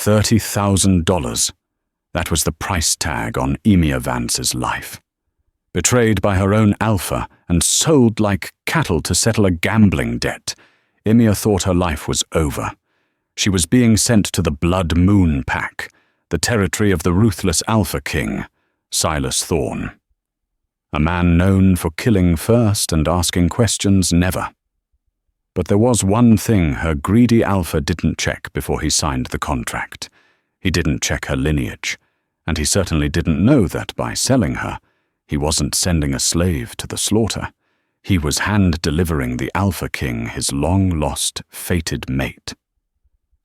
$30,000. That was the price tag on Emir Vance's life. Betrayed by her own alpha and sold like cattle to settle a gambling debt, Emir thought her life was over. She was being sent to the Blood Moon Pack, the territory of the ruthless Alpha King, Silas Thorne. A man known for killing first and asking questions never. But there was one thing her greedy alpha didn't check before he signed the contract. He didn't check her lineage, and he certainly didn't know that by selling her, he wasn't sending a slave to the slaughter. He was hand-delivering the Alpha King his long-lost, fated mate.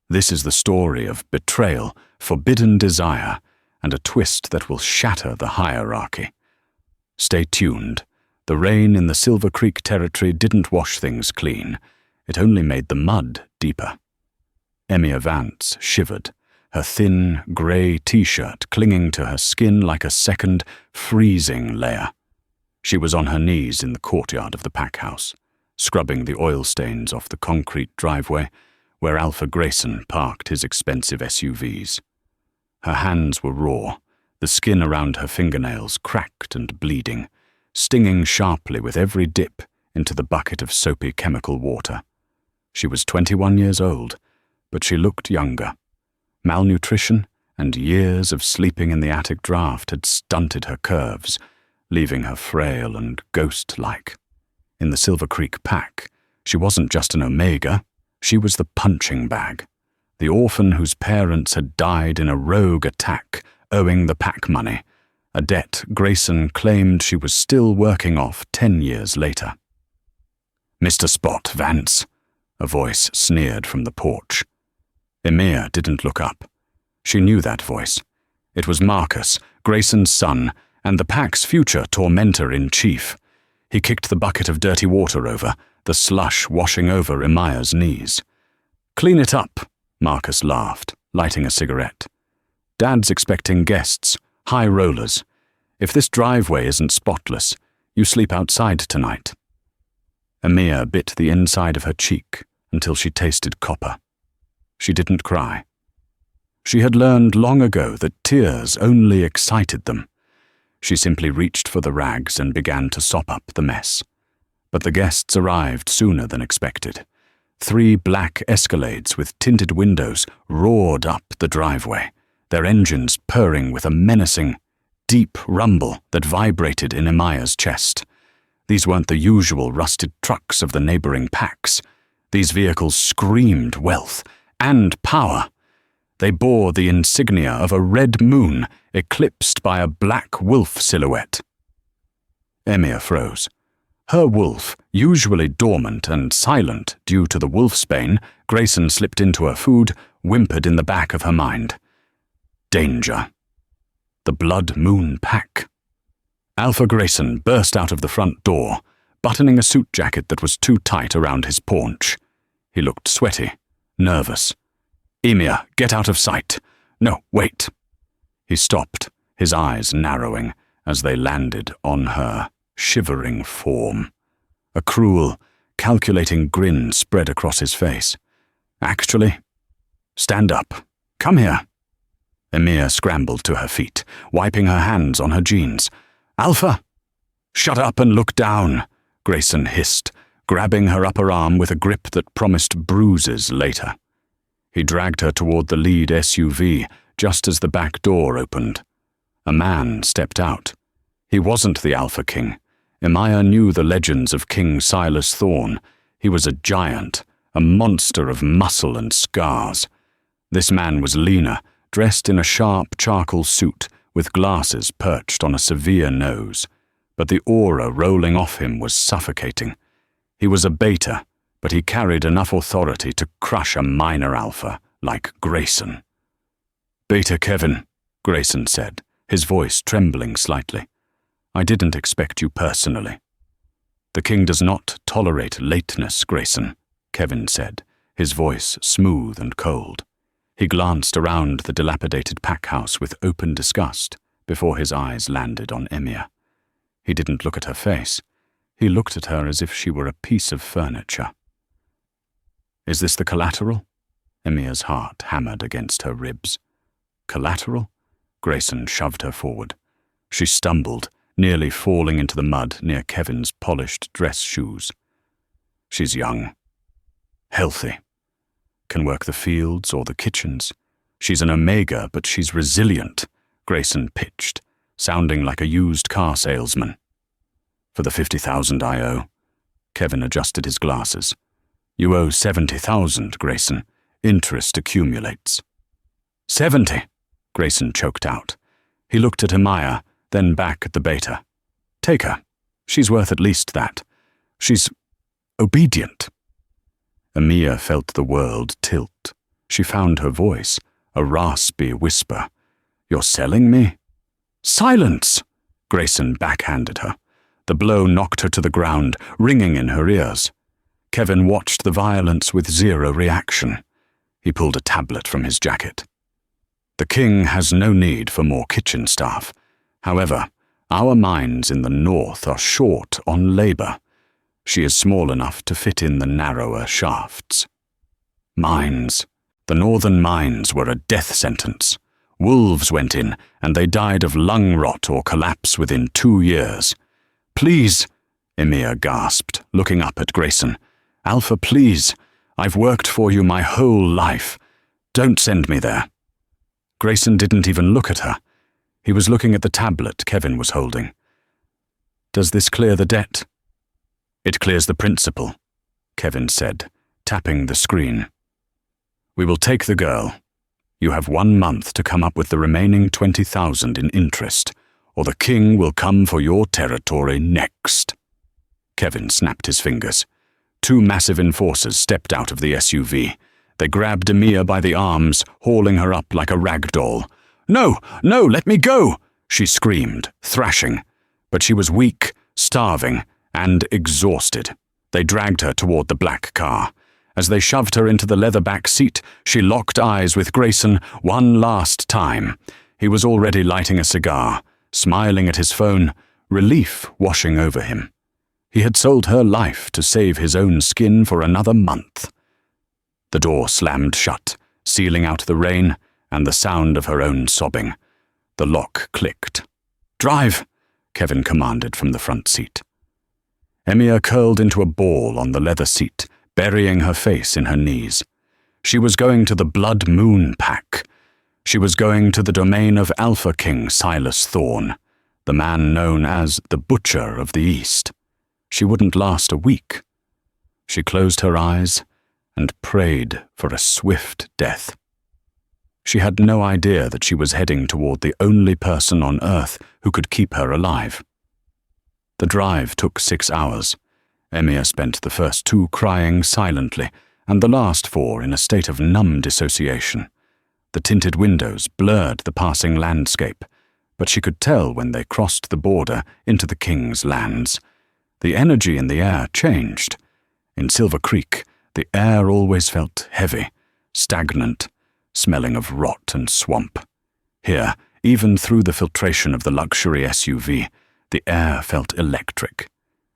This is the story of betrayal, forbidden desire, and a twist that will shatter the hierarchy. Stay tuned. The rain in the Silver Creek territory didn't wash things clean. It only made the mud deeper. Emir Vance shivered, her thin, grey t-shirt clinging to her skin like a second, freezing layer. She was on her knees in the courtyard of the pack house, scrubbing the oil stains off the concrete driveway where Alpha Grayson parked his expensive SUVs. Her hands were raw, the skin around her fingernails cracked and bleeding, stinging sharply with every dip into the bucket of soapy chemical water. She was 21 years old, but she looked younger. Malnutrition and years of sleeping in the attic draft had stunted her curves, leaving her frail and ghost-like. In the Silver Creek pack, she wasn't just an omega, she was the punching bag, the orphan whose parents had died in a rogue attack, owing the pack money, a debt Grayson claimed she was still working off 10 years later. "Mr. Spot, Vance," a voice sneered from the porch. Emir didn't look up. She knew that voice. It was Marcus, Grayson's son, and the pack's future tormentor-in-chief. He kicked the bucket of dirty water over, the slush washing over Emiya's knees. "Clean it up," Marcus laughed, lighting a cigarette. "Dad's expecting guests, high rollers. If this driveway isn't spotless, you sleep outside tonight." Emir bit the inside of her cheek until she tasted copper. She didn't cry. She had learned long ago that tears only excited them. She simply reached for the rags and began to sop up the mess. But the guests arrived sooner than expected. 3 black Escalades with tinted windows roared up the driveway, their engines purring with a menacing, deep rumble that vibrated in Emiya's chest. These weren't the usual rusted trucks of the neighboring packs. These vehicles screamed wealth and power. They bore the insignia of a red moon eclipsed by a black wolf silhouette. Emir froze. Her wolf, usually dormant and silent due to the wolfsbane Grayson slipped into her food, whimpered in the back of her mind. Danger. The Blood Moon Pack. Alpha Grayson burst out of the front door, buttoning a suit jacket that was too tight around his paunch. He looked sweaty, nervous. "Emir, get out of sight. No, wait." He stopped, his eyes narrowing as they landed on her shivering form. A cruel, calculating grin spread across his face. "Actually, stand up. Come here." Emir scrambled to her feet, wiping her hands on her jeans. "Alpha!" "Shut up and look down," Grayson hissed, grabbing her upper arm with a grip that promised bruises later. He dragged her toward the lead SUV just as the back door opened. A man stepped out. He wasn't the Alpha King. Emiya knew the legends of King Silas Thorne. He was a giant, a monster of muscle and scars. This man was leaner, dressed in a sharp charcoal suit with glasses perched on a severe nose. But the aura rolling off him was suffocating. He was a beta, but he carried enough authority to crush a minor alpha like Grayson. "Beta Kevin," Grayson said, his voice trembling slightly. "I didn't expect you personally." "The king does not tolerate lateness, Grayson," Kevin said, his voice smooth and cold. He glanced around the dilapidated pack house with open disgust before his eyes landed on Emir. He didn't look at her face. He looked at her as if she were a piece of furniture. "Is this the collateral?" Emia's heart hammered against her ribs. Collateral? Grayson shoved her forward. She stumbled, nearly falling into the mud near Kevin's polished dress shoes. She's young. Healthy. Can work the fields or the kitchens. She's an Omega, but she's resilient, Grayson pitched, sounding like a used car salesman. For the 50,000 I owe. Kevin adjusted his glasses. You owe 70,000, Grayson. Interest accumulates. 70, Grayson choked out. He looked at Emiya, then back at the beta. Take her. She's worth at least that. She's obedient. Emiya felt the world tilt. She found her voice, a raspy whisper. You're selling me? Silence! Grayson backhanded her. The blow knocked her to the ground, ringing in her ears. Kevin watched the violence with zero reaction. He pulled a tablet from his jacket. The king has no need for more kitchen staff. However, our mines in the north are short on labor. She is small enough to fit in the narrower shafts. Mines. The northern mines were a death sentence. Wolves went in, and they died of lung rot or collapse within 2 years. Please, Emiya gasped, looking up at Grayson. Alpha, please. I've worked for you my whole life. Don't send me there. Grayson didn't even look at her. He was looking at the tablet Kevin was holding. Does this clear the debt? It clears the principal, Kevin said, tapping the screen. We will take the girl. You have 1 month to come up with the remaining 20,000 in interest, or the king will come for your territory next. Kevin snapped his fingers. 2 massive enforcers stepped out of the SUV. They grabbed Emiya by the arms, hauling her up like a rag doll. No, no, let me go, she screamed, thrashing. But she was weak, starving, and exhausted. They dragged her toward the black car. As they shoved her into the leather-back seat, she locked eyes with Grayson one last time. He was already lighting a cigar, smiling at his phone, relief washing over him. He had sold her life to save his own skin for another month. The door slammed shut, sealing out the rain and the sound of her own sobbing. The lock clicked. Drive, Kevin commanded from the front seat. Emiya curled into a ball on the leather seat, burying her face in her knees. She was going to the Blood Moon Pack. She was going to the domain of Alpha King Silas Thorne, the man known as the Butcher of the East. She wouldn't last a week. She closed her eyes and prayed for a swift death. She had no idea that she was heading toward the only person on Earth who could keep her alive. The drive took 6 hours. Emiya spent the first 2 crying silently, and the last 4 in a state of numb dissociation. The tinted windows blurred the passing landscape, but she could tell when they crossed the border into the king's lands. The energy in the air changed. In Silver Creek, the air always felt heavy, stagnant, smelling of rot and swamp. Here, even through the filtration of the luxury SUV, the air felt electric.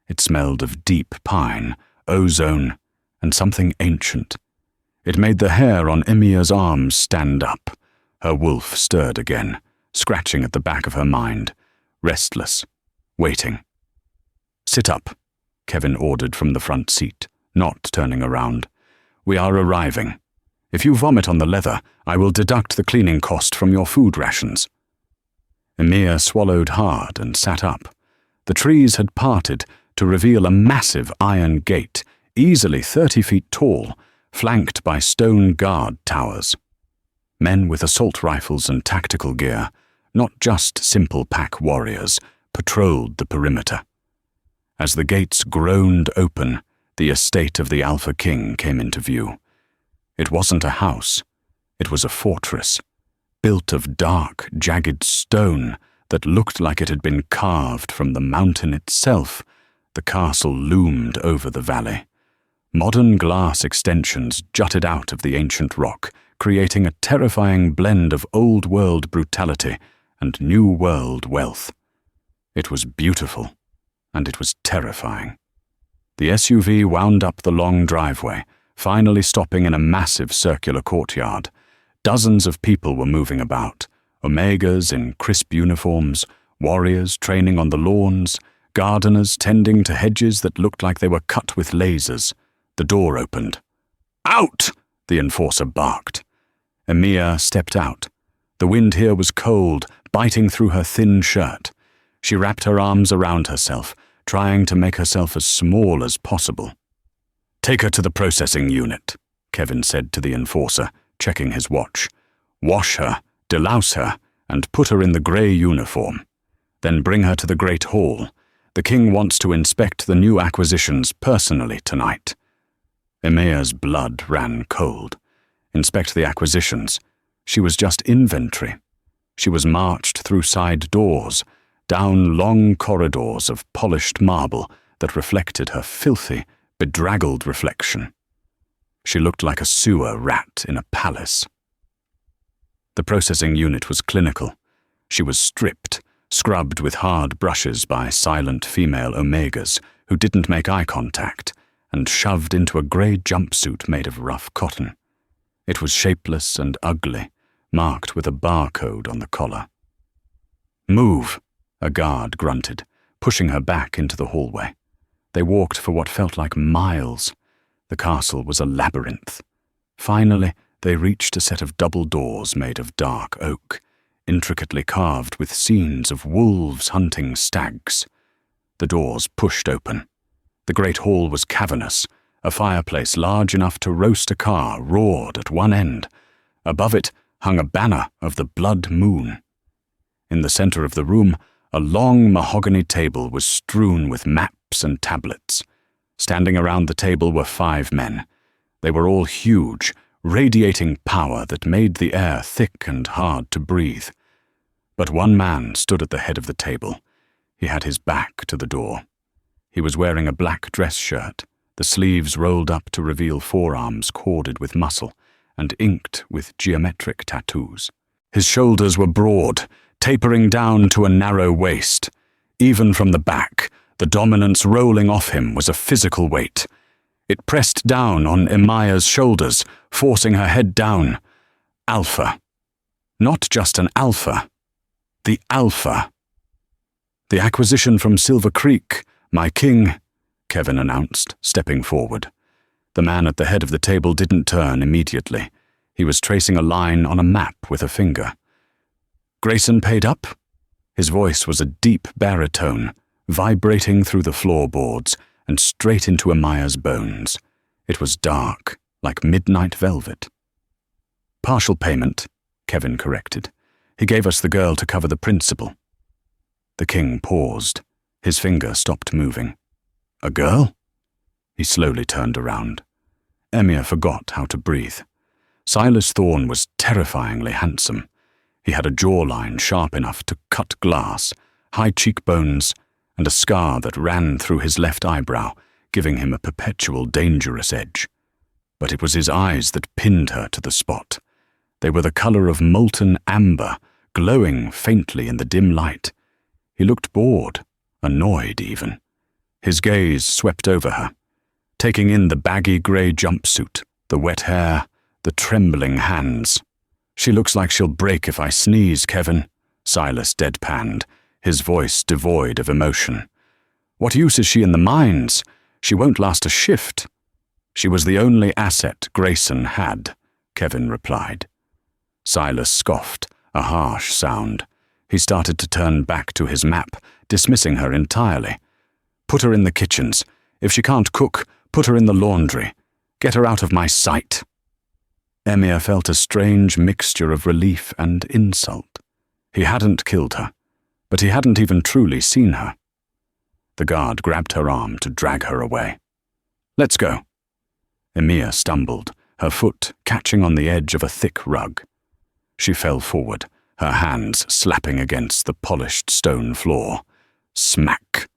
It smelled of deep pine, ozone, and something ancient. It made the hair on Emiya's arms stand up. Her wolf stirred again, scratching at the back of her mind, restless, waiting. Sit up, Kevin ordered from the front seat, not turning around. We are arriving. If you vomit on the leather, I will deduct the cleaning cost from your food rations. Emiya swallowed hard and sat up. The trees had parted to reveal a massive iron gate, easily 30 feet tall, flanked by stone guard towers. Men with assault rifles and tactical gear, not just simple pack warriors, patrolled the perimeter. As the gates groaned open, the estate of the Alpha King came into view. It wasn't a house. It was a fortress, built of dark, jagged stone that looked like it had been carved from the mountain itself. The castle loomed over the valley. Modern glass extensions jutted out of the ancient rock, creating a terrifying blend of old-world brutality and new-world wealth. It was beautiful, and it was terrifying. The SUV wound up the long driveway, finally stopping in a massive circular courtyard. Dozens of people were moving about, omegas in crisp uniforms, warriors training on the lawns, gardeners tending to hedges that looked like they were cut with lasers. The door opened. "Out!" the enforcer barked. Emir stepped out. The wind here was cold, biting through her thin shirt. She wrapped her arms around herself, trying to make herself as small as possible. "Take her to the processing unit," Kevin said to the enforcer, checking his watch. "Wash her, delouse her, and put her in the grey uniform. Then bring her to the Great Hall. The king wants to inspect the new acquisitions personally tonight." Emir's blood ran cold. Inspect the acquisitions. She was just inventory. She was marched through side doors, down long corridors of polished marble that reflected her filthy, bedraggled reflection. She looked like a sewer rat in a palace. The processing unit was clinical. She was stripped, scrubbed with hard brushes by silent female omegas who didn't make eye contact, and shoved into a grey jumpsuit made of rough cotton. It was shapeless and ugly, marked with a barcode on the collar. "Move," a guard grunted, pushing her back into the hallway. They walked for what felt like miles. The castle was a labyrinth. Finally, they reached a set of double doors made of dark oak, intricately carved with scenes of wolves hunting stags. The doors pushed open. The great hall was cavernous. A fireplace large enough to roast a car roared at one end. Above it hung a banner of the blood moon. In the center of the room, a long mahogany table was strewn with maps and tablets. Standing around the table were 5 men. They were all huge, radiating power that made the air thick and hard to breathe. But one man stood at the head of the table. He had his back to the door. He was wearing a black dress shirt, the sleeves rolled up to reveal forearms corded with muscle and inked with geometric tattoos. His shoulders were broad, tapering down to a narrow waist. Even from the back, the dominance rolling off him was a physical weight. It pressed down on Emiya's shoulders, forcing her head down. Alpha. Not just an alpha. The Alpha. "The acquisition from Silver Creek, my king," Kevin announced, stepping forward. The man at the head of the table didn't turn immediately. He was tracing a line on a map with a finger. "Grayson paid up?" His voice was a deep baritone, vibrating through the floorboards and straight into Emiya's bones. It was dark, like midnight velvet. "Partial payment," Kevin corrected. "He gave us the girl to cover the principal." The king paused. His finger stopped moving. "A girl?" He slowly turned around. Emiya forgot how to breathe. Silas Thorne was terrifyingly handsome. He had a jawline sharp enough to cut glass, high cheekbones, and a scar that ran through his left eyebrow, giving him a perpetual dangerous edge. But it was his eyes that pinned her to the spot. They were the color of molten amber, glowing faintly in the dim light. He looked bored, annoyed even. His gaze swept over her, taking in the baggy grey jumpsuit, the wet hair, the trembling hands. "She looks like she'll break if I sneeze, Kevin," Silas deadpanned, his voice devoid of emotion. "What use is she in the mines? She won't last a shift." "She was the only asset Grayson had," Kevin replied. Silas scoffed, a harsh sound. He started to turn back to his map, dismissing her entirely. "Put her in the kitchens. If she can't cook, put her in the laundry. Get her out of my sight." Emiya felt a strange mixture of relief and insult. He hadn't killed her, but he hadn't even truly seen her. The guard grabbed her arm to drag her away. "Let's go." Emiya stumbled, her foot catching on the edge of a thick rug. She fell forward, her hands slapping against the polished stone floor. Smack!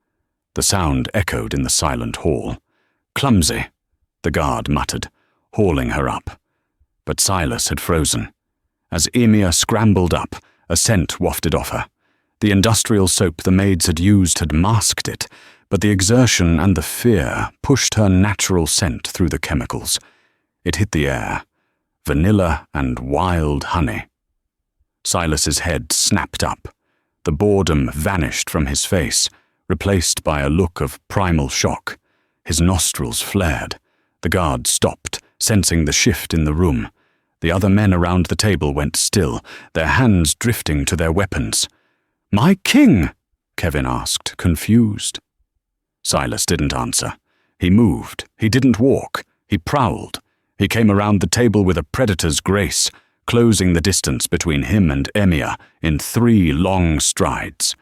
The sound echoed in the silent hall. "Clumsy," the guard muttered, hauling her up. But Silas had frozen. As Emiya scrambled up, a scent wafted off her. The industrial soap the maids had used had masked it, but the exertion and the fear pushed her natural scent through the chemicals. It hit the air. Vanilla and wild honey. Silas's head snapped up. The boredom vanished from his face, replaced by a look of primal shock. His nostrils flared. The guard stopped, sensing the shift in the room. The other men around the table went still, their hands drifting to their weapons. "My king?" Kevin asked, confused. Silas didn't answer. He moved. He didn't walk. He prowled. He came around the table with a predator's grace, closing the distance between him and Emir in 3 long strides.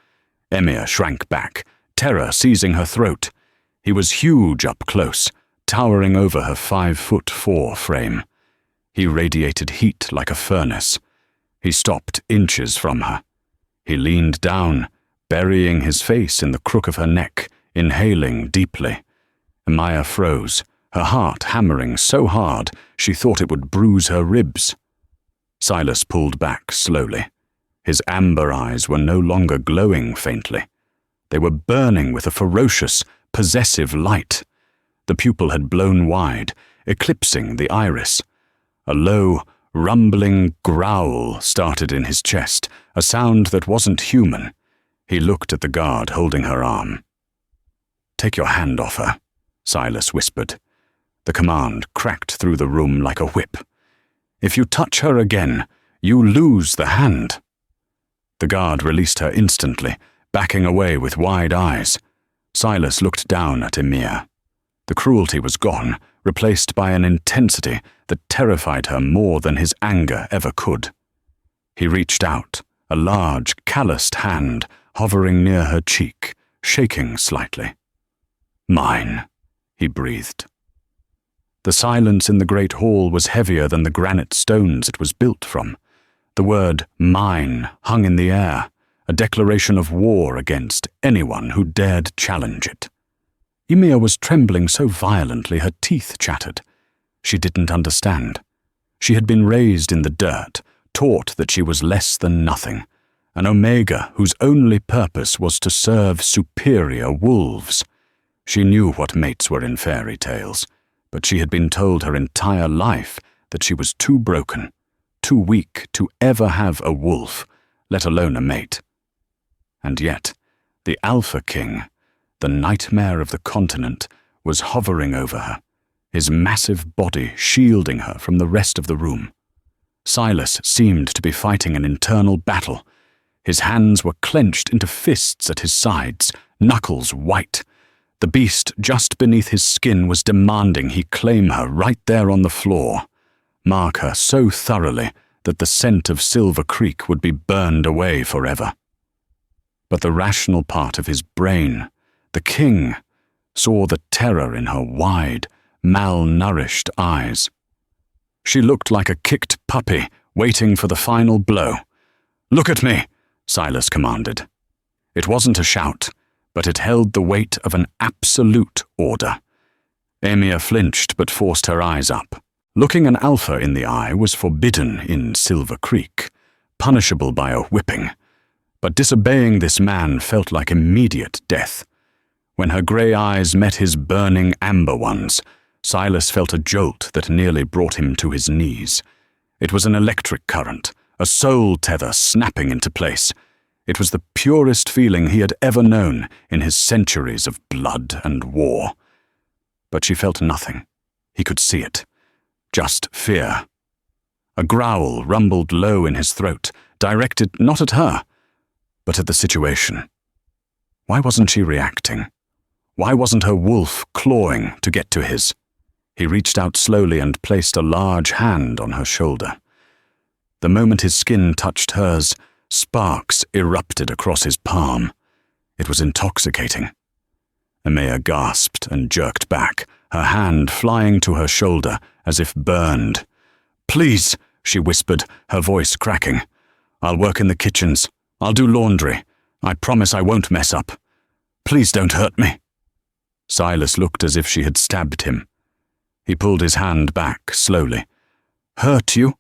Emir shrank back, terror seizing her throat. He was huge up close, towering over her 5'4" frame. He radiated heat like a furnace. He stopped inches from her. He leaned down, burying his face in the crook of her neck, inhaling deeply. Amaya froze, her heart hammering so hard she thought it would bruise her ribs. Silas pulled back slowly. His amber eyes were no longer glowing faintly. They were burning with a ferocious, possessive light. The pupil had blown wide, eclipsing the iris. A low, rumbling growl started in his chest, a sound that wasn't human. He looked at the guard holding her arm. "Take your hand off her," Silas whispered. The command cracked through the room like a whip. "If you touch her again, you lose the hand." The guard released her instantly, backing away with wide eyes. Silas looked down at Emir. The cruelty was gone, replaced by an intensity that terrified her more than his anger ever could. He reached out, a large, calloused hand hovering near her cheek, shaking slightly. "Mine," he breathed. The silence in the great hall was heavier than the granite stones it was built from. The word "mine" hung in the air, a declaration of war against anyone who dared challenge it. Emir was trembling so violently her teeth chattered. She didn't understand. She had been raised in the dirt, taught that she was less than nothing, an omega whose only purpose was to serve superior wolves. She knew what mates were in fairy tales, but she had been told her entire life that she was too broken, too weak to ever have a wolf, let alone a mate. And yet, the Alpha King, the nightmare of the continent, was hovering over her, his massive body shielding her from the rest of the room. Silas seemed to be fighting an internal battle. His hands were clenched into fists at his sides, knuckles white. The beast just beneath his skin was demanding he claim her right there on the floor, mark her so thoroughly that the scent of Silver Creek would be burned away forever. But the rational part of his brain, the king, saw the terror in her wide, malnourished eyes. She looked like a kicked puppy waiting for the final blow. "Look at me," Silas commanded. It wasn't a shout, but it held the weight of an absolute order. Emir flinched but forced her eyes up. Looking an alpha in the eye was forbidden in Silver Creek, punishable by a whipping. But disobeying this man felt like immediate death. When her grey eyes met his burning amber ones, Silas felt a jolt that nearly brought him to his knees. It was an electric current, a soul tether snapping into place. It was the purest feeling he had ever known in his centuries of blood and war. But she felt nothing. He could see it. Just fear. A growl rumbled low in his throat, directed not at her, but at the situation. Why wasn't she reacting? Why wasn't her wolf clawing to get to his? He reached out slowly and placed a large hand on her shoulder. The moment his skin touched hers, sparks erupted across his palm. It was intoxicating. Amaya gasped and jerked back, her hand flying to her shoulder as if burned. "Please," she whispered, her voice cracking. "I'll work in the kitchens. I'll do laundry. I promise I won't mess up. Please don't hurt me." Silas looked as if she had stabbed him. He pulled his hand back slowly. "Hurt you?"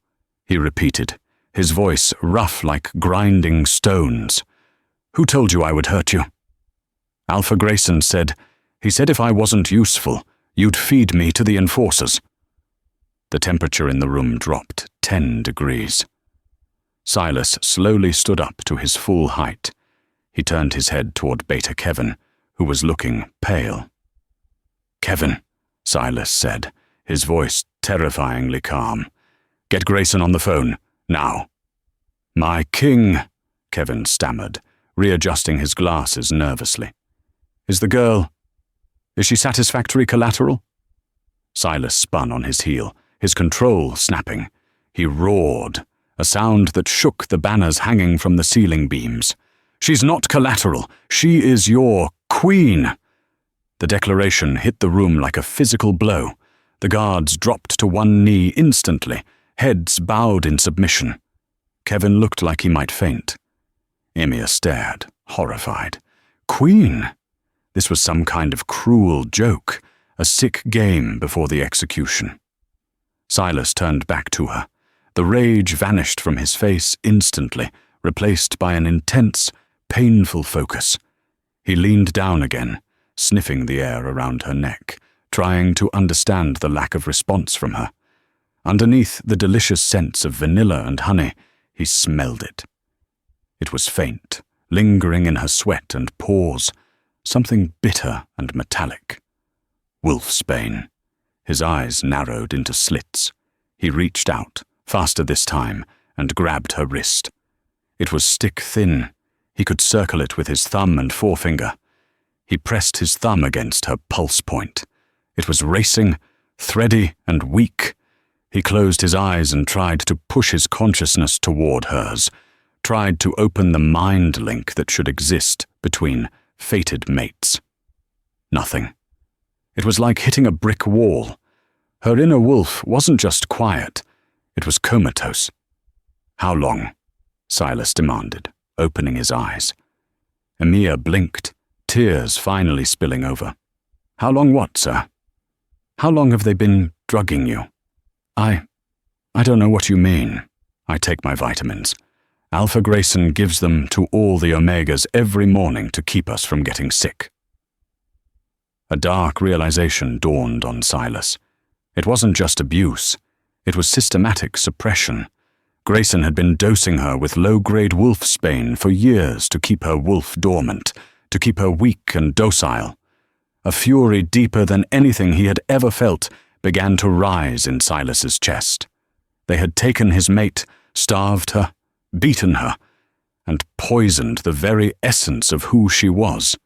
he repeated, his voice rough like grinding stones. "Who told you I would hurt you?" "Alpha Grayson said. He said if I wasn't useful, you'd feed me to the enforcers." The temperature in the room dropped 10 degrees. Silas slowly stood up to his full height. He turned his head toward Beta Kevin, who was looking pale. "Kevin," Silas said, his voice terrifyingly calm. "Get Grayson on the phone, now." "My king," Kevin stammered, readjusting his glasses nervously. Is she satisfactory collateral?" Silas spun on his heel, his control snapping. He roared, a sound that shook the banners hanging from the ceiling beams. "She's not collateral. She is your queen." The declaration hit the room like a physical blow. The guards dropped to one knee instantly, heads bowed in submission. Kevin looked like he might faint. Emir stared, horrified. Queen? This was some kind of cruel joke, a sick game before the execution. Silas turned back to her. The rage vanished from his face instantly, replaced by an intense, painful focus. He leaned down again, sniffing the air around her neck, trying to understand the lack of response from her. Underneath the delicious scents of vanilla and honey, he smelled it. It was faint, lingering in her sweat and pores, something bitter and metallic. Wolfsbane. His eyes narrowed into slits. He reached out, faster this time, and grabbed her wrist. It was stick-thin. He could circle it with his thumb and forefinger. He pressed his thumb against her pulse point. It was racing, thready, and weak. He closed his eyes and tried to push his consciousness toward hers, tried to open the mind link that should exist between fated mates. Nothing. It was like hitting a brick wall. Her inner wolf wasn't just quiet, it was comatose. "How long?" Silas demanded, opening his eyes. Emir blinked, tears finally spilling over. "How long what, sir? How long have they been drugging you?" I don't know what you mean. I take my vitamins. Alpha Grayson gives them to all the Omegas every morning to keep us from getting sick." A dark realization dawned on Silas. It wasn't just abuse. It was systematic suppression. Grayson had been dosing her with low-grade wolfsbane for years to keep her wolf dormant, to keep her weak and docile. A fury deeper than anything he had ever felt began to rise in Silas's chest. They had taken his mate, starved her, beaten her, and poisoned the very essence of who she was.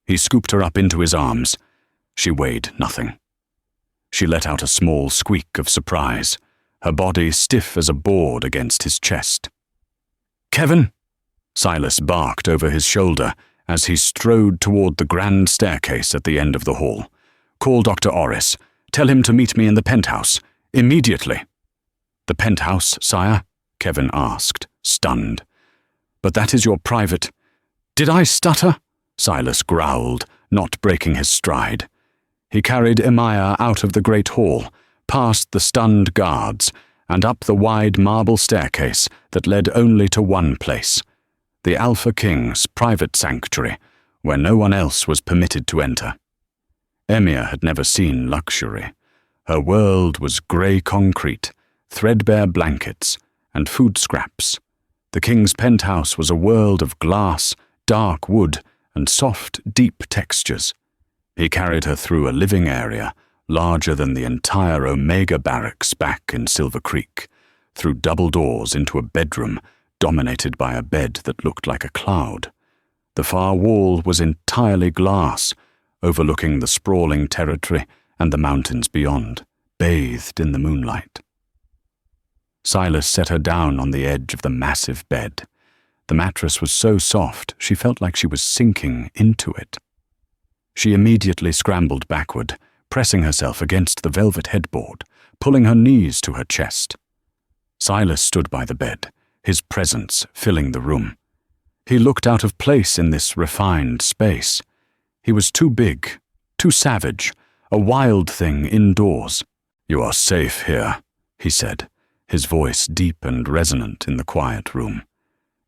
He scooped her up into his arms. She weighed nothing. She let out a small squeak of surprise, her body stiff as a board against his chest. "Kevin!" Silas barked over his shoulder as he strode toward the grand staircase at the end of the hall. "Call Dr. Orris. Tell him to meet me in the penthouse. Immediately." "The penthouse, sire?" Kevin asked, stunned. "But that is your private—" "Did I stutter?" Silas growled, not breaking his stride. He carried Emir out of the great hall, past the stunned guards, and up the wide marble staircase that led only to one place, the Alpha King's private sanctuary, where no one else was permitted to enter. Emir had never seen luxury. Her world was grey concrete, threadbare blankets, and food scraps. The king's penthouse was a world of glass, dark wood, and soft, deep textures. He carried her through a living area, larger than the entire Omega barracks back in Silver Creek, through double doors into a bedroom dominated by a bed that looked like a cloud. The far wall was entirely glass, overlooking the sprawling territory and the mountains beyond, bathed in the moonlight. Silas set her down on the edge of the massive bed. The mattress was so soft she felt like she was sinking into it. She immediately scrambled backward, pressing herself against the velvet headboard, pulling her knees to her chest. Silas stood by the bed, his presence filling the room. He looked out of place in this refined space. He was too big, too savage, a wild thing indoors. "You are safe here," he said, his voice deep and resonant in the quiet room.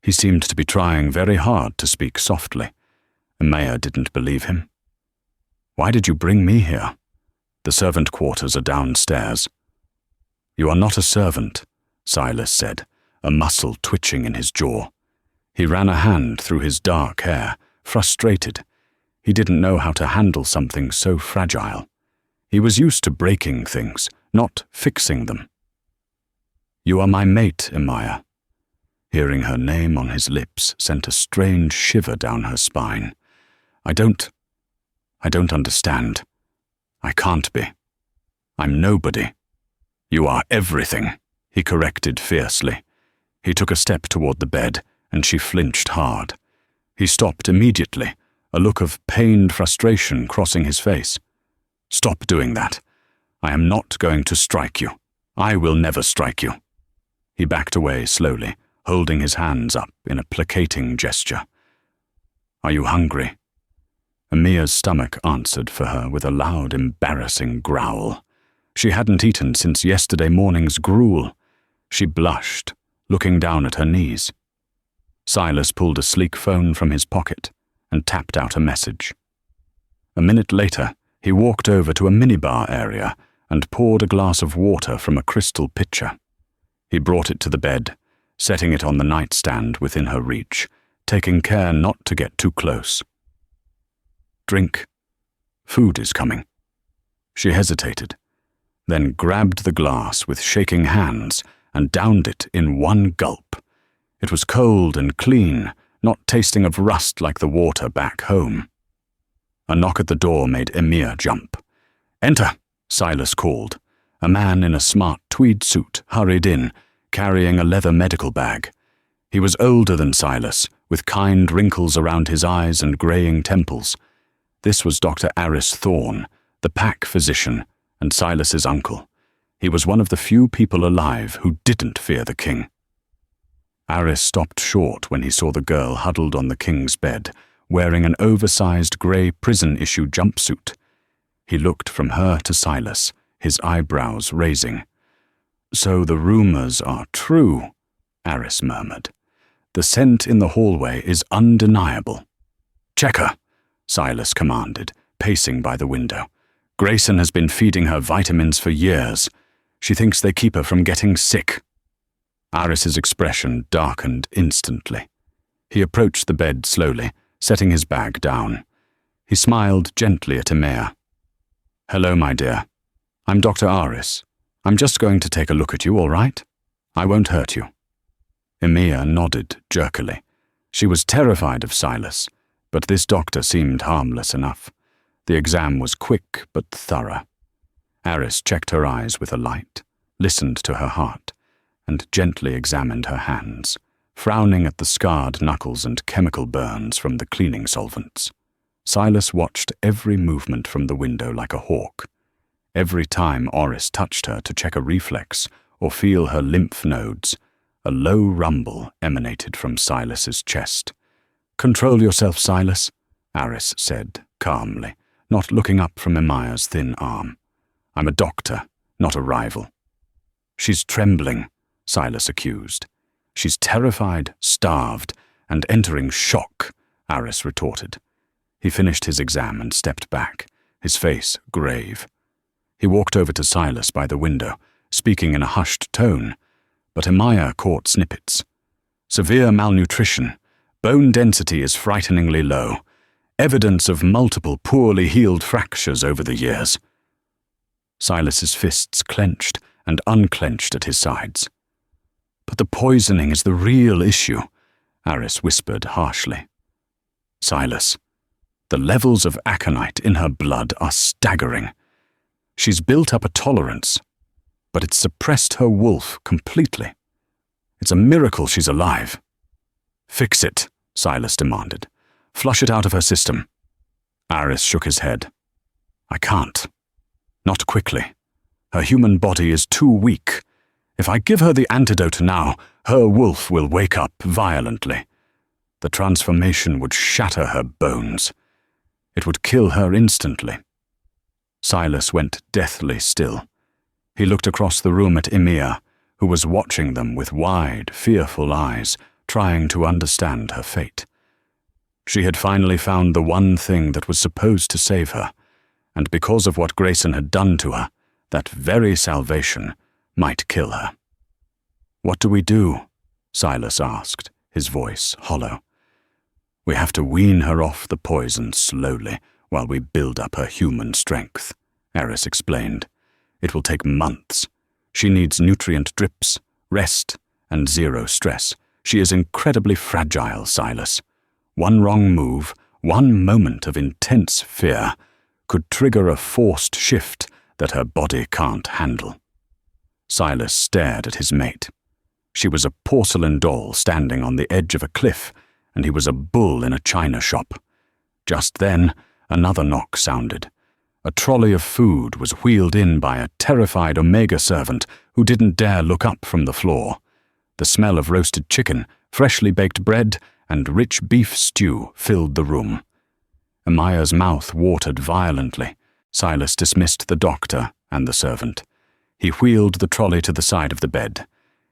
He seemed to be trying very hard to speak softly. Emir didn't believe him. "Why did you bring me here? The servant quarters are downstairs." "You are not a servant," Silas said, a muscle twitching in his jaw. He ran a hand through his dark hair, frustrated. He didn't know how to handle something so fragile. He was used to breaking things, not fixing them. "You are my mate, Emiya." Hearing her name on his lips sent a strange shiver down her spine. I don't understand. I can't be. I'm nobody." "You are everything," he corrected fiercely. He took a step toward the bed, and she flinched hard. He stopped immediately, a look of pained frustration crossing his face. "Stop doing that. I am not going to strike you. I will never strike you." He backed away slowly, holding his hands up in a placating gesture. "Are you hungry?" Emiya's stomach answered for her with a loud, embarrassing growl. She hadn't eaten since yesterday morning's gruel. She blushed, looking down at her knees. Silas pulled a sleek phone from his pocket and tapped out a message. A minute later, he walked over to a minibar area and poured a glass of water from a crystal pitcher. He brought it to the bed, setting it on the nightstand within her reach, taking care not to get too close. "Drink. Food is coming." She hesitated, then grabbed the glass with shaking hands and downed it in one gulp. It was cold and clean, not tasting of rust like the water back home. A knock at the door made Emiya jump. "Enter," Silas called. A man in a smart tweed suit hurried in, carrying a leather medical bag. He was older than Silas, with kind wrinkles around his eyes and graying temples. This was Dr. Aris Thorne, the pack physician, and Silas's uncle. He was one of the few people alive who didn't fear the king. Aris stopped short when he saw the girl huddled on the king's bed, wearing an oversized grey prison-issue jumpsuit. He looked from her to Silas, his eyebrows raising. "So the rumors are true," Aris murmured. "The scent in the hallway is undeniable." "Check her," Silas commanded, pacing by the window. "Grayson has been feeding her vitamins for years. She thinks they keep her from getting sick." Aris's expression darkened instantly. He approached the bed slowly, setting his bag down. He smiled gently at Emiya. "Hello, my dear. I'm Dr. Aris. I'm just going to take a look at you, all right? I won't hurt you." Emiya nodded jerkily. She was terrified of Silas, but this doctor seemed harmless enough. The exam was quick but thorough. Aris checked her eyes with a light, listened to her heart, and gently examined her hands, frowning at the scarred knuckles and chemical burns from the cleaning solvents. Silas watched every movement from the window like a hawk. Every time Aris touched her to check a reflex or feel her lymph nodes, a low rumble emanated from Silas's chest. "Control yourself, Silas," Aris said calmly, not looking up from Emiya's thin arm. "I'm a doctor, not a rival." "She's trembling," Silas accused. "She's terrified, starved, and entering shock," Aris retorted. He finished his exam and stepped back, his face grave. He walked over to Silas by the window, speaking in a hushed tone, but Emiya caught snippets. "Severe malnutrition. Bone density is frighteningly low. Evidence of multiple poorly healed fractures over the years." Silas's fists clenched and unclenched at his sides. "But the poisoning is the real issue," Aris whispered harshly. "Silas, the levels of aconite in her blood are staggering. She's built up a tolerance, but it's suppressed her wolf completely. It's a miracle she's alive." "Fix it," Silas demanded. "Flush it out of her system." Aris shook his head. "I can't. Not quickly. Her human body is too weak. If I give her the antidote now, her wolf will wake up violently. The transformation would shatter her bones. It would kill her instantly." Silas went deathly still. He looked across the room at Emiya, who was watching them with wide, fearful eyes, trying to understand her fate. She had finally found the one thing that was supposed to save her, and because of what Grayson had done to her, that very salvation might kill her. "What do we do?" Silas asked, his voice hollow. "We have to wean her off the poison slowly while we build up her human strength," Eris explained. "It will take months. She needs nutrient drips, rest, and zero stress. She is incredibly fragile, Silas. One wrong move, one moment of intense fear, could trigger a forced shift that her body can't handle." Silas stared at his mate. She was a porcelain doll standing on the edge of a cliff, and he was a bull in a china shop. Just then, another knock sounded. A trolley of food was wheeled in by a terrified Omega servant who didn't dare look up from the floor. The smell of roasted chicken, freshly baked bread, and rich beef stew filled the room. Amaya's mouth watered violently. Silas dismissed the doctor and the servant. He wheeled the trolley to the side of the bed.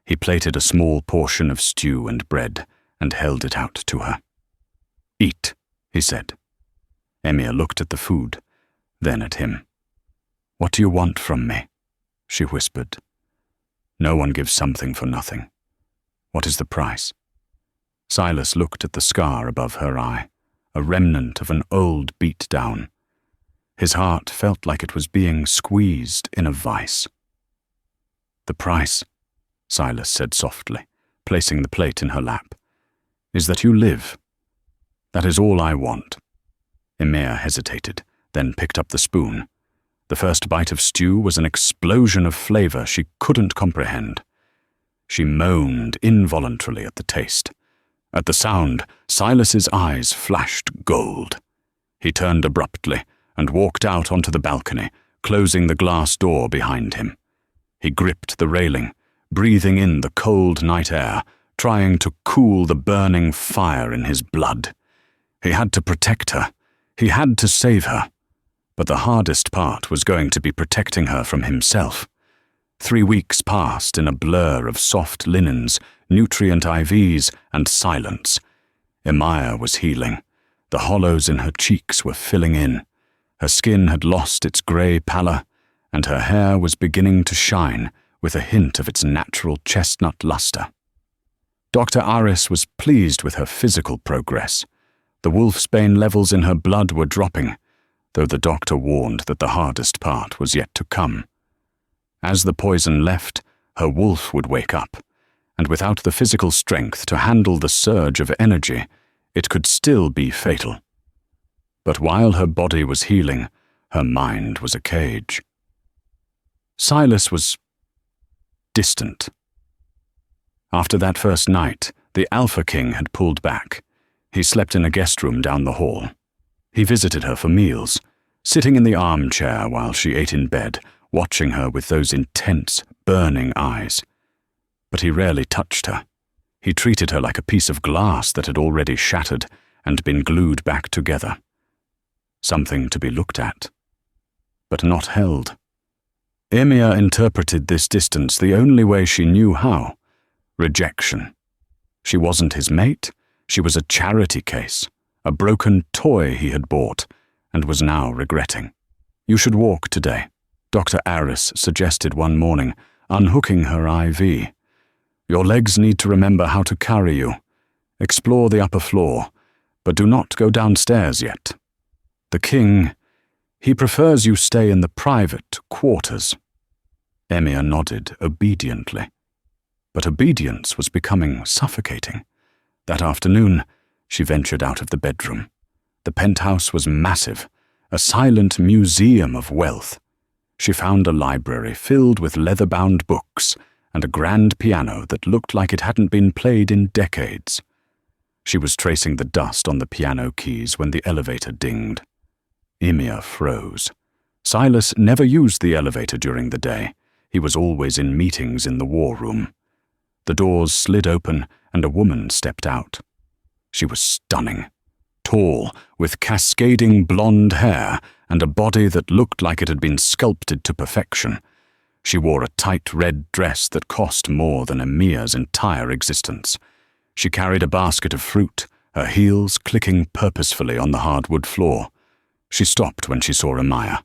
He plated a small portion of stew and bread and held it out to her. "Eat," he said. Emia looked at the food, then at him. "What do you want from me?" she whispered. "No one gives something for nothing. What is the price?" Silas looked at the scar above her eye, a remnant of an old beat-down. His heart felt like it was being squeezed in a vice. "The price," Silas said softly, placing the plate in her lap, "is that you live. That is all I want." Emia hesitated, then picked up the spoon. The first bite of stew was an explosion of flavor she couldn't comprehend. She moaned involuntarily at the taste. At the sound, Silas's eyes flashed gold. He turned abruptly and walked out onto the balcony, closing the glass door behind him. He gripped the railing, breathing in the cold night air, trying to cool the burning fire in his blood. He had to protect her. He had to save her. But the hardest part was going to be protecting her from himself. 3 weeks passed in a blur of soft linens, nutrient IVs, and silence. Amaya was healing. The hollows in her cheeks were filling in. Her skin had lost its grey pallor, and her hair was beginning to shine with a hint of its natural chestnut luster. Dr. Aris was pleased with her physical progress. The wolfsbane levels in her blood were dropping, though the doctor warned that the hardest part was yet to come. As the poison left, her wolf would wake up, and without the physical strength to handle the surge of energy, it could still be fatal. But while her body was healing, her mind was a cage. Silas was distant. After that first night, the Alpha King had pulled back. He slept in a guest room down the hall. He visited her for meals, sitting in the armchair while she ate in bed, watching her with those intense, burning eyes. But he rarely touched her. He treated her like a piece of glass that had already shattered and been glued back together. Something to be looked at, but not held. Emia interpreted this distance the only way she knew how: rejection. She wasn't his mate, she was a charity case, a broken toy he had bought and was now regretting. "You should walk today," Dr. Aris suggested one morning, unhooking her IV. "Your legs need to remember how to carry you. Explore the upper floor, but do not go downstairs yet. The king, he prefers you stay in the private quarters." Emia nodded obediently. But obedience was becoming suffocating. That afternoon, she ventured out of the bedroom. The penthouse was massive, a silent museum of wealth. She found a library filled with leather-bound books and a grand piano that looked like it hadn't been played in decades. She was tracing the dust on the piano keys when the elevator dinged. Emia froze. Silas never used the elevator during the day. He was always in meetings in the war room. The doors slid open and a woman stepped out. She was stunning. Tall, with cascading blonde hair and a body that looked like it had been sculpted to perfection. She wore a tight red dress that cost more than Emia's entire existence. She carried a basket of fruit, her heels clicking purposefully on the hardwood floor. She stopped when she saw Amaya.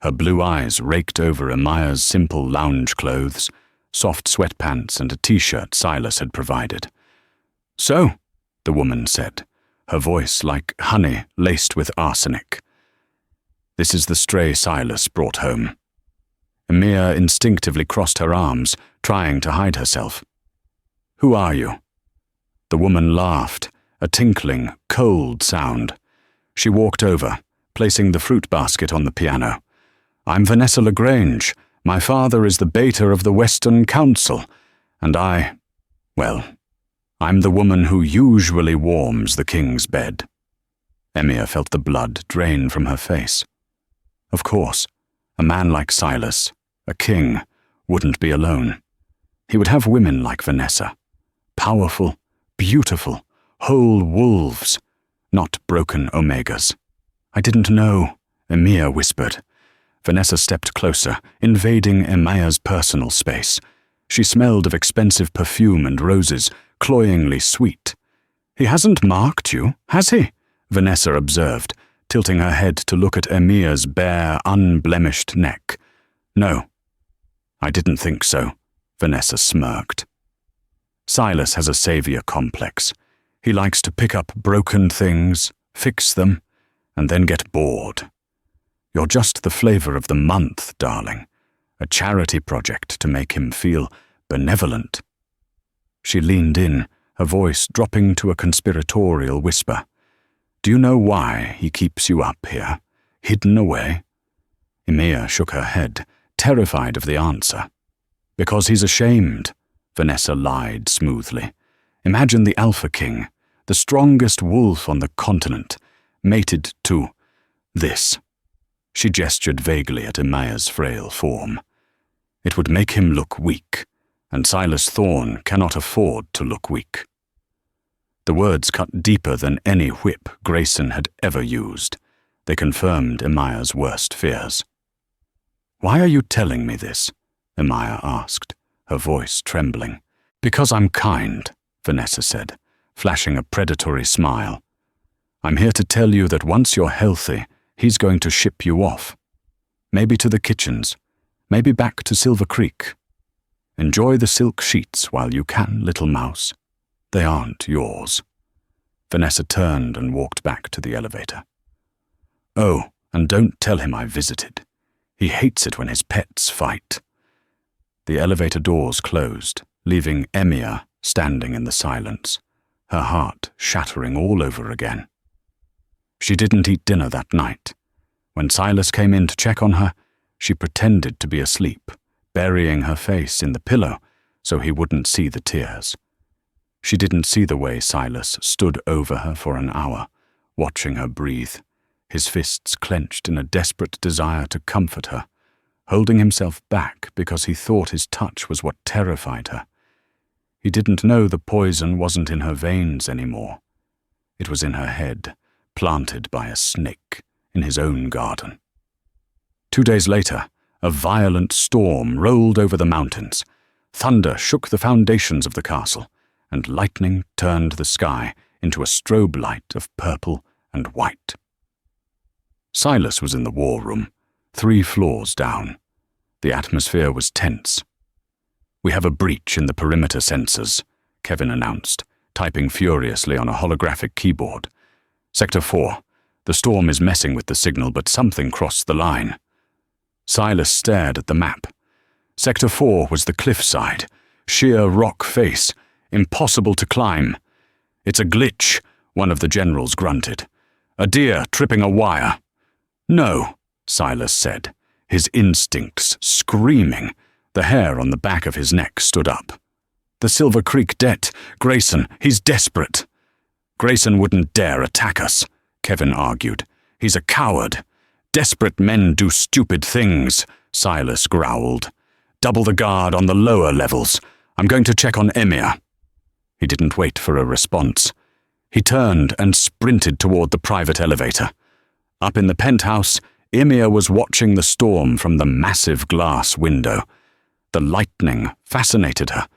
Her blue eyes raked over Amaya's simple lounge clothes, soft sweatpants and a t-shirt Silas had provided. "So," the woman said, her voice like honey laced with arsenic. "This is the stray Silas brought home." Emir instinctively crossed her arms, trying to hide herself. "Who are you?" The woman laughed, a tinkling, cold sound. She walked over, placing the fruit basket on the piano. "I'm Vanessa LaGrange. My father is the Beta of the Western Council, and I'm the woman who usually warms the king's bed." Emir felt the blood drain from her face. Of course, a man like Silas, a king, wouldn't be alone. He would have women like Vanessa. Powerful, beautiful, whole wolves, not broken omegas. "I didn't know," Emir whispered. Vanessa stepped closer, invading Emir's personal space. She smelled of expensive perfume and roses, cloyingly sweet. "He hasn't marked you, has he?" Vanessa observed, tilting her head to look at Emir's bare, unblemished neck. "No, I didn't think so," Vanessa smirked. "Silas has a savior complex. He likes to pick up broken things, fix them, and then get bored. You're just the flavor of the month, darling. A charity project to make him feel benevolent." She leaned in, her voice dropping to a conspiratorial whisper. "Do you know why he keeps you up here, hidden away?" Emir shook her head, terrified of the answer. "Because he's ashamed," Vanessa lied smoothly. "Imagine the Alpha King, the strongest wolf on the continent, mated to this." She gestured vaguely at Emir's frail form. "It would make him look weak, and Silas Thorne cannot afford to look weak." The words cut deeper than any whip Grayson had ever used. They confirmed Emir's worst fears. "Why are you telling me this?" Emir asked, her voice trembling. "Because I'm kind," Vanessa said, flashing a predatory smile. "I'm here to tell you that once you're healthy, he's going to ship you off. Maybe to the kitchens, maybe back to Silver Creek. Enjoy the silk sheets while you can, little mouse. They aren't yours." Vanessa turned and walked back to the elevator. "Oh, and don't tell him I visited. He hates it when his pets fight." The elevator doors closed, leaving Emir standing in the silence, her heart shattering all over again. She didn't eat dinner that night. When Silas came in to check on her, she pretended to be asleep, burying her face in the pillow so he wouldn't see the tears. She didn't see the way Silas stood over her for an hour, watching her breathe, his fists clenched in a desperate desire to comfort her, holding himself back because he thought his touch was what terrified her. He didn't know the poison wasn't in her veins anymore. It was in her head, planted by a snake in his own garden. 2 days later, a violent storm rolled over the mountains. Thunder shook the foundations of the castle, and lightning turned the sky into a strobe light of purple and white. Silas was in the war room, 3 floors down. The atmosphere was tense. "We have a breach in the perimeter sensors," Kevin announced, typing furiously on a holographic keyboard. "Sector 4. The storm is messing with the signal, but something crossed the line." Silas stared at the map. Sector 4 was the cliffside, sheer rock face, impossible to climb. "It's a glitch," one of the generals grunted. "A deer tripping a wire." "No," Silas said, his instincts screaming. The hair on the back of his neck stood up. "The Silver Creek debt. Grayson, he's desperate." "Grayson wouldn't dare attack us," Kevin argued. "He's a coward. Desperate men do stupid things," Silas growled. "Double the guard on the lower levels. I'm going to check on Emir." He didn't wait for a response. He turned and sprinted toward the private elevator. Up in the penthouse, Emir was watching the storm from the massive glass window. The lightning fascinated her.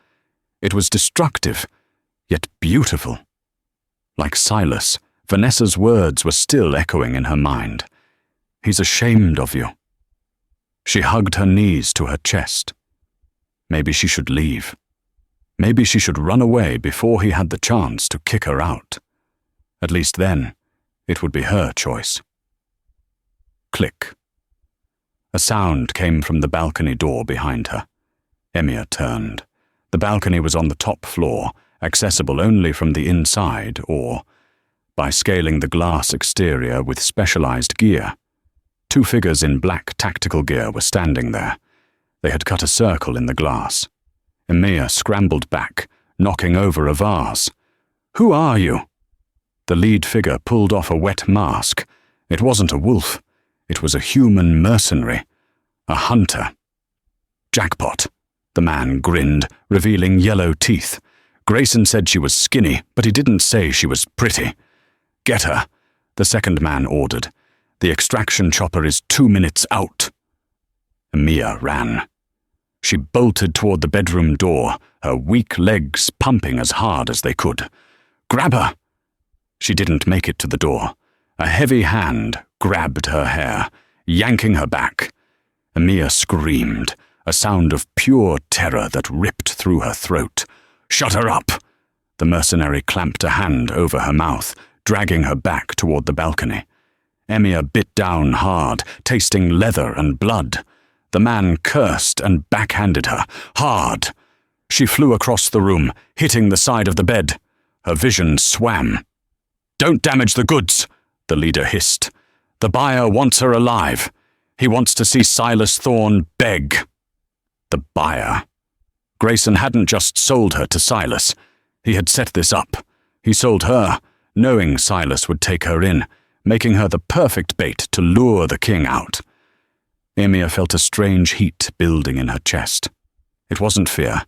It was destructive, yet beautiful. Like Silas, Vanessa's words were still echoing in her mind. "He's ashamed of you." She hugged her knees to her chest. Maybe she should leave. Maybe she should run away before he had the chance to kick her out. At least then, it would be her choice. Click. A sound came from the balcony door behind her. Emia turned. The balcony was on the top floor, accessible only from the inside or by scaling the glass exterior with specialized gear. Two figures in black tactical gear were standing there. They had cut a circle in the glass. Emia scrambled back, knocking over a vase. "Who are you?" The lead figure pulled off a wet mask. It wasn't a wolf. It was a human mercenary. A hunter. "Jackpot." The man grinned, revealing yellow teeth. Grayson said she was skinny, but he didn't say she was pretty. "Get her," the second man ordered. "The extraction chopper is 2 minutes out." Emia ran. She bolted toward the bedroom door, her weak legs pumping as hard as they could. "Grab her!" She didn't make it to the door. A heavy hand grabbed her hair, yanking her back. Emia screamed, a sound of pure terror that ripped through her throat. "Shut her up!" The mercenary clamped a hand over her mouth, dragging her back toward the balcony. Emia bit down hard, tasting leather and blood. The man cursed and backhanded her, hard. She flew across the room, hitting the side of the bed. Her vision swam. "Don't damage the goods," the leader hissed. "The buyer wants her alive. He wants to see Silas Thorne beg." The buyer. Grayson hadn't just sold her to Silas. He had set this up. He sold her, knowing Silas would take her in, making her the perfect bait to lure the king out. Emia felt a strange heat building in her chest. It wasn't fear.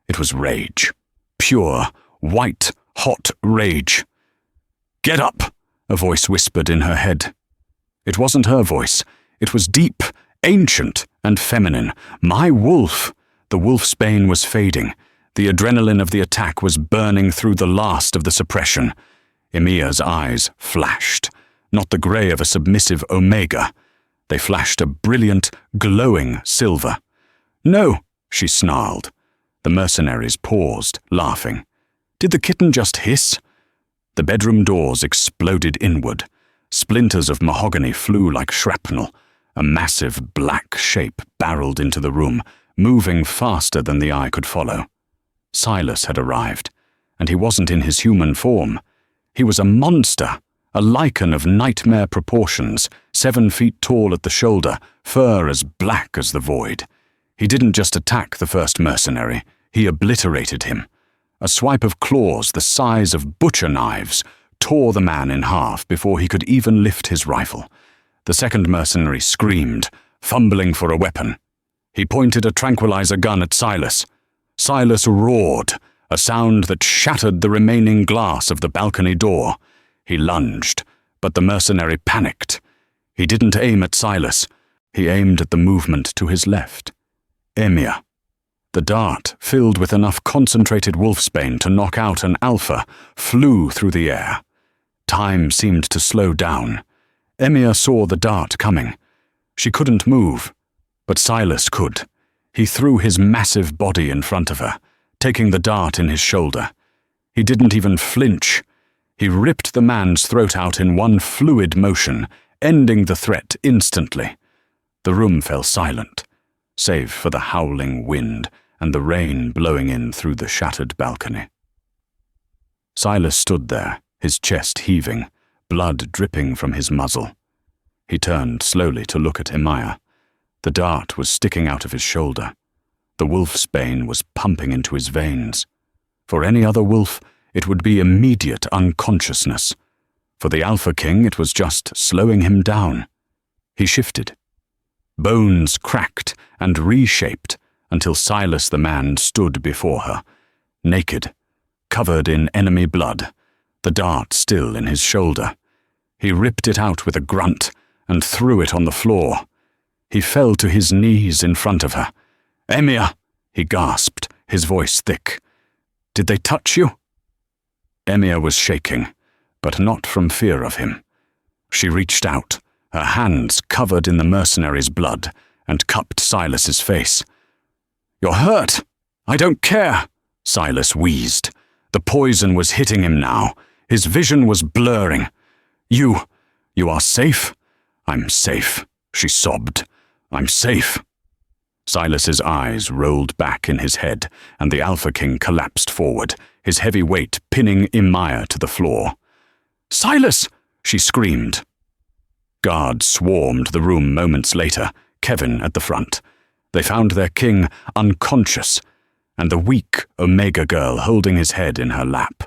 It was rage. Pure, white, hot rage. "Get up," a voice whispered in her head. It wasn't her voice. It was deep, ancient, and feminine. My wolf. The wolf's bane was fading. The adrenaline of the attack was burning through the last of the suppression. Emia's eyes flashed, not the grey of a submissive omega. They flashed a brilliant, glowing silver. "No," she snarled. The mercenaries paused, laughing. Did the kitten just hiss? The bedroom doors exploded inward. Splinters of mahogany flew like shrapnel. A massive black shape barreled into the room, moving faster than the eye could follow. Silas had arrived, and he wasn't in his human form. He was a monster, a lichen of nightmare proportions, 7 feet tall at the shoulder, fur as black as the void. He didn't just attack the first mercenary, he obliterated him. A swipe of claws the size of butcher knives tore the man in half before he could even lift his rifle. The second mercenary screamed, fumbling for a weapon. He pointed a tranquilizer gun at Silas. Silas roared, a sound that shattered the remaining glass of the balcony door. He lunged, but the mercenary panicked. He didn't aim at Silas. He aimed at the movement to his left. Emia. The dart, filled with enough concentrated wolfsbane to knock out an alpha, flew through the air. Time seemed to slow down. Emia saw the dart coming. She couldn't move, but Silas could. He threw his massive body in front of her, taking the dart in his shoulder. He didn't even flinch. He ripped the man's throat out in one fluid motion, ending the threat instantly. The room fell silent, save for the howling wind and the rain blowing in through the shattered balcony. Silas stood there, his chest heaving, blood dripping from his muzzle. He turned slowly to look at Emia. The dart was sticking out of his shoulder. The wolf's bane was pumping into his veins. For any other wolf, it would be immediate unconsciousness. For the Alpha King, it was just slowing him down. He shifted. Bones cracked and reshaped until Silas the man stood before her, naked, covered in enemy blood, the dart still in his shoulder. He ripped it out with a grunt and threw it on the floor. He fell to his knees in front of her. "Emia," he gasped, his voice thick. "Did they touch you?" Emia was shaking, but not from fear of him. She reached out, her hands covered in the mercenary's blood, and cupped Silas's face. "You're hurt. I don't care," Silas wheezed. The poison was hitting him now. His vision was blurring. You are safe?" "I'm safe," she sobbed. "I'm safe." Silas's eyes rolled back in his head, and the Alpha King collapsed forward, his heavy weight pinning Imaya to the floor. "Silas!" she screamed. Guards swarmed the room moments later, Kevin at the front. They found their king unconscious, and the weak Omega girl holding his head in her lap,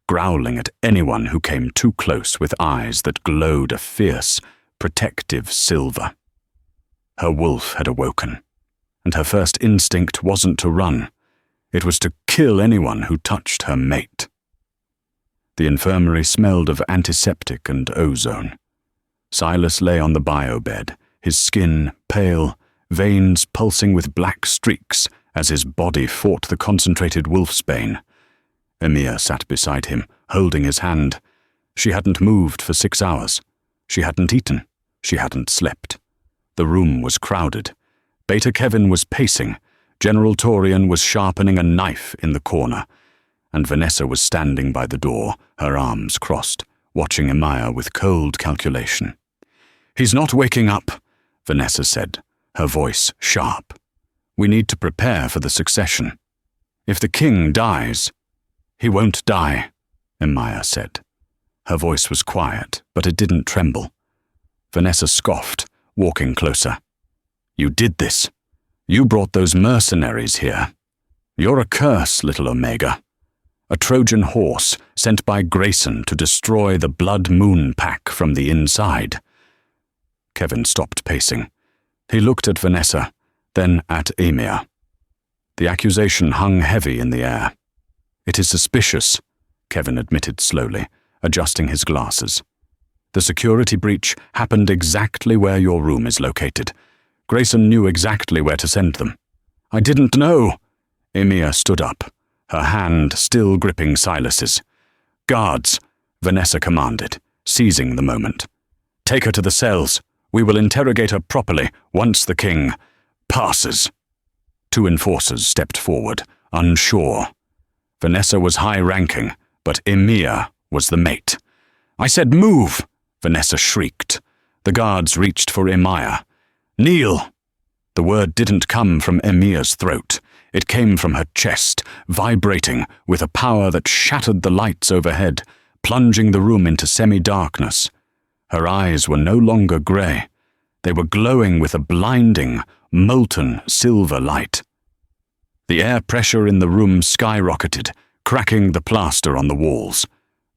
growling at anyone who came too close with eyes that glowed a fierce, protective silver. Her wolf had awoken, and her first instinct wasn't to run. It was to kill anyone who touched her mate. The infirmary smelled of antiseptic and ozone. Silas lay on the bio-bed, his skin pale, veins pulsing with black streaks as his body fought the concentrated wolfsbane. Emir sat beside him, holding his hand. She hadn't moved for 6 hours. She hadn't eaten. She hadn't slept. The room was crowded. Beta Kevin was pacing. General Torian was sharpening a knife in the corner, and Vanessa was standing by the door, her arms crossed, watching Imaya with cold calculation. "He's not waking up," Vanessa said, her voice sharp. "We need to prepare for the succession. If the king dies—" "He won't die," Imaya said. Her voice was quiet, but it didn't tremble. Vanessa scoffed, walking closer. "You did this. You brought those mercenaries here. You're a curse, little Omega. A Trojan horse sent by Grayson to destroy the Blood Moon Pack from the inside." Kevin stopped pacing. He looked at Vanessa, then at Emir. The accusation hung heavy in the air. "It is suspicious," Kevin admitted slowly, adjusting his glasses. "The security breach happened exactly where your room is located. Grayson knew exactly where to send them." "I didn't know." Emir stood up, her hand still gripping Silas's. "Guards," Vanessa commanded, seizing the moment. "Take her to the cells. We will interrogate her properly once the king passes." 2 enforcers stepped forward, unsure. Vanessa was high-ranking, but Emir was the mate. "I said move!" Vanessa shrieked. The guards reached for Imaya. "Kneel!" The word didn't come from Emir's throat. It came from her chest, vibrating with a power that shattered the lights overhead, plunging the room into semi-darkness. Her eyes were no longer grey. They were glowing with a blinding, molten silver light. The air pressure in the room skyrocketed, cracking the plaster on the walls.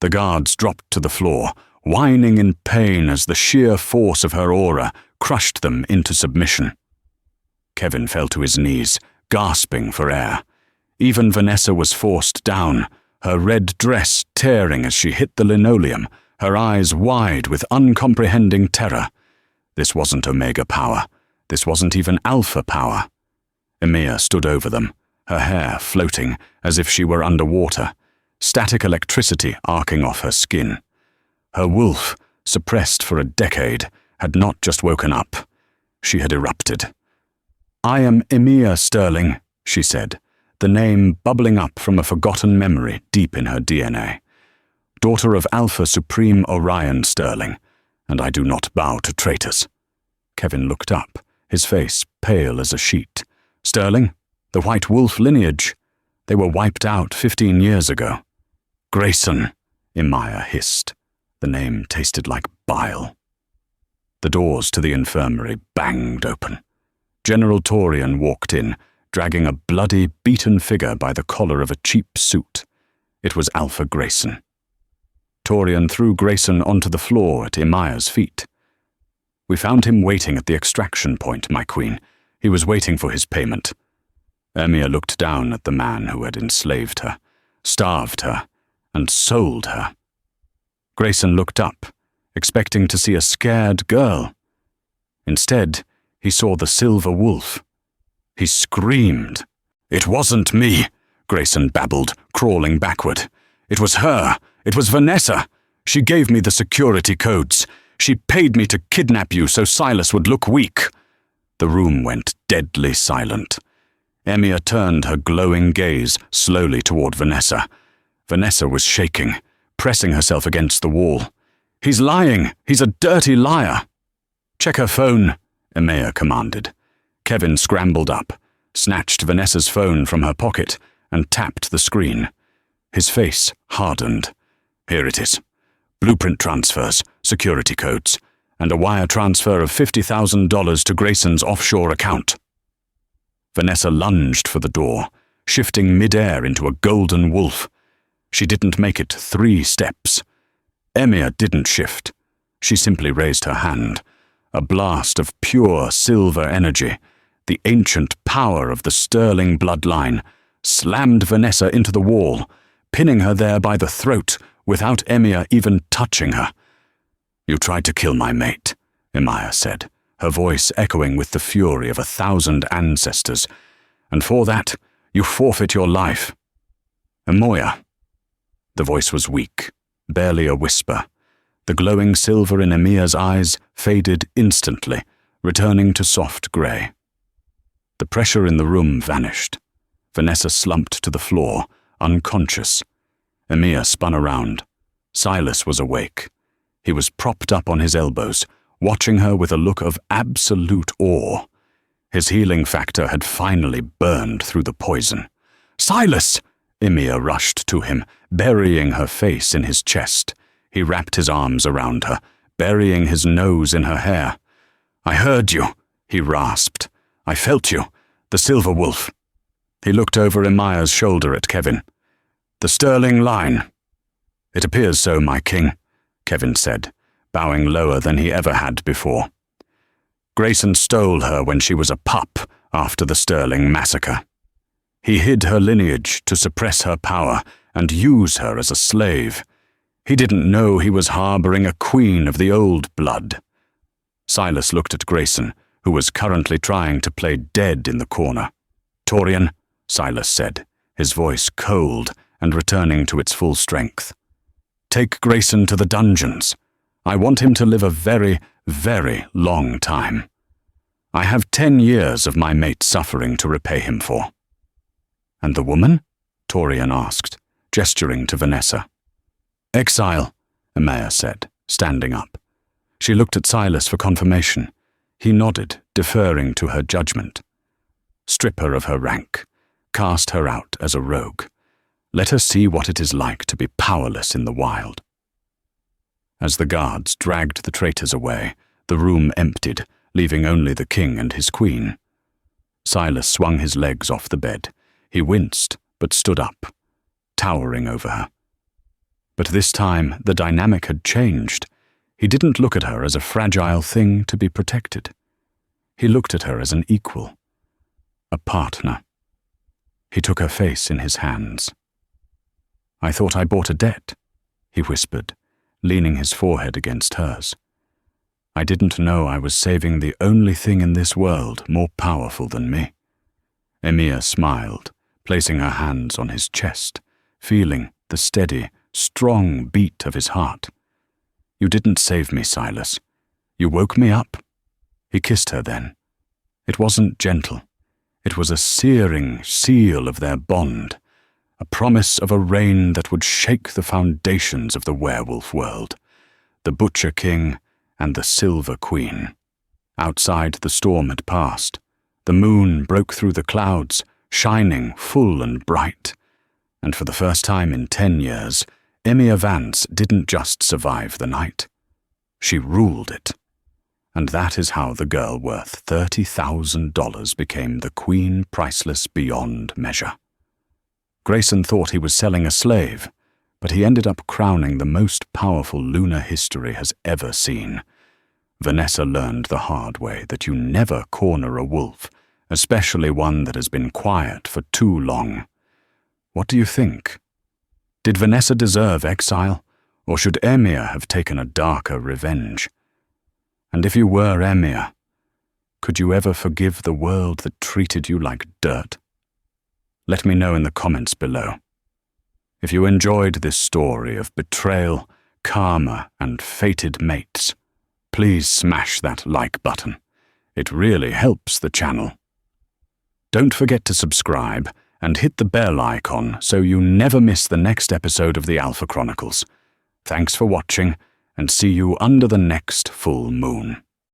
The guards dropped to the floor, whining in pain as the sheer force of her aura crushed them into submission. Kevin fell to his knees, gasping for air. Even Vanessa was forced down, her red dress tearing as she hit the linoleum, her eyes wide with uncomprehending terror. This wasn't Omega power. This wasn't even Alpha power. Emir stood over them, her hair floating as if she were underwater, static electricity arcing off her skin. Her wolf, suppressed for a decade, had not just woken up. She had erupted. "I am Emir Sterling," she said, the name bubbling up from a forgotten memory deep in her DNA. "Daughter of Alpha Supreme Orion Sterling, and I do not bow to traitors." Kevin looked up, his face pale as a sheet. "Sterling? The White Wolf lineage. They were wiped out 15 years ago." "Grayson," Imaya hissed. The name tasted like bile. The doors to the infirmary banged open. General Torian walked in, dragging a bloody, beaten figure by the collar of a cheap suit. It was Alpha Grayson. Torian threw Grayson onto the floor at Imaya's feet. "We found him waiting at the extraction point, my queen. He was waiting for his payment." Emir looked down at the man who had enslaved her, starved her, and sold her. Grayson looked up, expecting to see a scared girl. Instead, he saw the silver wolf. He screamed. "It wasn't me," Grayson babbled, crawling backward. "It was her. It was Vanessa. She gave me the security codes. She paid me to kidnap you so Silas would look weak." The room went deadly silent. Emia turned her glowing gaze slowly toward Vanessa. Vanessa was shaking, pressing herself against the wall. "He's lying! He's a dirty liar!" "Check her phone," Emia commanded. Kevin scrambled up, snatched Vanessa's phone from her pocket, and tapped the screen. His face hardened. "Here it is. Blueprint transfers, security codes, and a wire transfer of $50,000 to Grayson's offshore account." Vanessa lunged for the door, shifting mid-air into a golden wolf. She didn't make it 3 steps. Emia didn't shift. She simply raised her hand. A blast of pure silver energy, the ancient power of the Sterling bloodline, slammed Vanessa into the wall, pinning her there by the throat without Emia even touching her. "You tried to kill my mate," Emia said, her voice echoing with the fury of 1,000 ancestors, "and for that, you forfeit your life." "Emoya." The voice was weak, barely a whisper. The glowing silver in Emia's eyes faded instantly, returning to soft grey. The pressure in the room vanished. Vanessa slumped to the floor, unconscious. Emia spun around. Silas was awake. He was propped up on his elbows, watching her with a look of absolute awe. His healing factor had finally burned through the poison. "Silas!" Emia rushed to him, burying her face in his chest. He wrapped his arms around her, burying his nose in her hair. "I heard you," he rasped. "I felt you. The Silver Wolf." He looked over Emia's shoulder at Kevin. "The Sterling line." "It appears so, my king," Kevin said, bowing lower than he ever had before. "Grayson stole her when she was a pup after the Sterling massacre. He hid her lineage to suppress her power and use her as a slave. He didn't know he was harboring a queen of the old blood." Silas looked at Grayson, who was currently trying to play dead in the corner. "Torian," Silas said, his voice cold and returning to its full strength. "Take Grayson to the dungeons. I want him to live a very, very long time. I have 10 years of my mate's suffering to repay him for." "And the woman?" Torian asked, gesturing to Vanessa. "Exile," Emia said, standing up. She looked at Silas for confirmation. He nodded, deferring to her judgment. "Strip her of her rank. Cast her out as a rogue. Let her see what it is like to be powerless in the wild." As the guards dragged the traitors away, the room emptied, leaving only the king and his queen. Silas swung his legs off the bed. He winced, but stood up, towering over her. But this time the dynamic had changed. He didn't look at her as a fragile thing to be protected. He looked at her as an equal, a partner. He took her face in his hands. "I thought I bought a debt," he whispered, leaning his forehead against hers. "I didn't know I was saving the only thing in this world more powerful than me." Emia smiled, placing her hands on his chest, feeling the steady, strong beat of his heart. "You didn't save me, Silas. You woke me up." He kissed her then. It wasn't gentle. It was a searing seal of their bond, a promise of a reign that would shake the foundations of the werewolf world, the Butcher King and the Silver Queen. Outside, the storm had passed. The moon broke through the clouds, shining full and bright. And for the first time in 10 years, Emia Vance didn't just survive the night. She ruled it. And that is how the girl worth $30,000 became the queen priceless beyond measure. Grayson thought he was selling a slave, but he ended up crowning the most powerful Lunar history has ever seen. Vanessa learned the hard way that you never corner a wolf, especially one that has been quiet for too long. What do you think? Did Vanessa deserve exile, or should Emia have taken a darker revenge? And if you were Emia, could you ever forgive the world that treated you like dirt? Let me know in the comments below. If you enjoyed this story of betrayal, karma, and fated mates, please smash that like button. It really helps the channel. Don't forget to subscribe and hit the bell icon so you never miss the next episode of the Alpha Chronicles. Thanks for watching, and see you under the next full moon.